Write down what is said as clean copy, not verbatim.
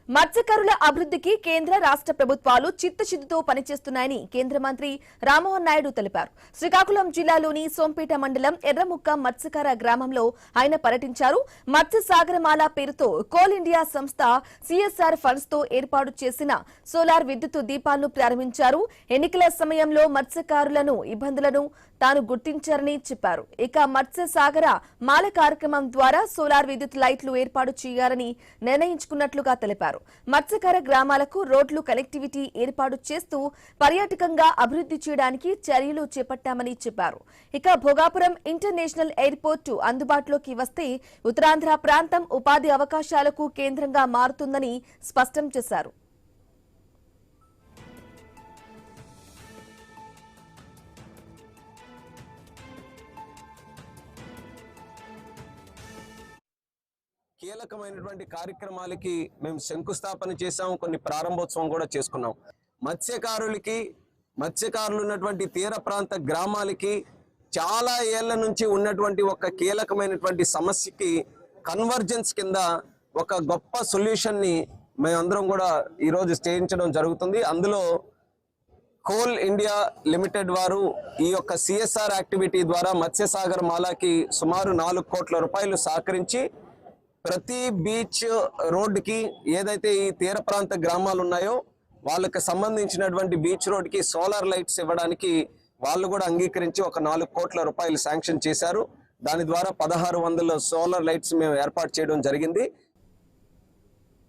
మత్స్యకారుల అభివృద్ధికి కేంద్ర రాష్ట్ర ప్రభుత్వాలు చిత్తశుద్ధితో పనిచేస్తున్నాయని కేంద్ర మంత్రి రామ్మోహన్ నాయుడు తెలిపారు. శ్రీకాకుళం జిల్లాలోని సోంపేట మండలం ఎర్రముక్క మత్స్యకార గ్రామంలో ఆయన పర్యటించారు. మత్స్య సాగరమాల పేరుతో కోల్ ఇండియా సంస్థ సిఎస్ఆర్ ఫండ్స్ తో ఏర్పాటు చేసిన సోలార్ విద్యుత్ దీపాలను ప్రారంభించారు. ఎన్నికల సమయంలో మత్స్యకారులను ఇబ్బందులను తాను గుర్తించారని చెప్పారు. ఇక మత్స్య సాగర మాల కార్యక్రమం ద్వారా సోలార్ విద్యుత్ లైట్లు ఏర్పాటు చేయాలని నిర్ణయించుకున్నట్లుగా తెలిపారు. మత్స్యకార గ్రామాలకు రోడ్లు కనెక్టివిటీ ఏర్పాటు చేస్తూ పర్యాటకంగా అభివృద్ధి చేయడానికి చర్యలు చేపట్టామని చెప్పారు. ఇక భోగాపురం ఇంటర్నేషనల్ ఎయిర్పోర్టు అందుబాటులోకి వస్తే ఉత్తరాంధ్ర ప్రాంతం ఉపాధి అవకాశాలకు కేంద్రంగా మారుతుందని స్పష్టం చేశారు. కీలకమైనటువంటి కార్యక్రమాలకి మేము శంకుస్థాపన చేశాం, కొన్ని ప్రారంభోత్సవం కూడా చేసుకున్నాం. మత్స్యకారులు ఉన్నటువంటి తీర ప్రాంత గ్రామాలకి చాలా ఏళ్ల నుంచి ఉన్నటువంటి ఒక కీలకమైనటువంటి సమస్యకి కన్వర్జెన్స్ కింద ఒక గొప్ప సొల్యూషన్ని మేమందరం కూడా ఈరోజు చేయించడం జరుగుతుంది. అందులో కోల్ ఇండియా లిమిటెడ్ వారు ఈ యొక్క సిఎస్ఆర్ యాక్టివిటీ ద్వారా మత్స్యసాగర్ మాలాకి సుమారు 4 కోట్ల రూపాయలు సహకరించి ప్రతి బీచ్ రోడ్డుకి ఏదైతే ఈ తీర ప్రాంత గ్రామాలు ఉన్నాయో వాళ్ళకి సంబంధించినటువంటి బీచ్ రోడ్డుకి సోలార్ లైట్స్ ఇవ్వడానికి వాళ్ళు కూడా అంగీకరించి ఒక 4 కోట్ల రూపాయలు శాంక్షన్ చేశారు. దాని ద్వారా 1600 సోలార్ లైట్స్ మేము ఏర్పాటు చేయడం జరిగింది.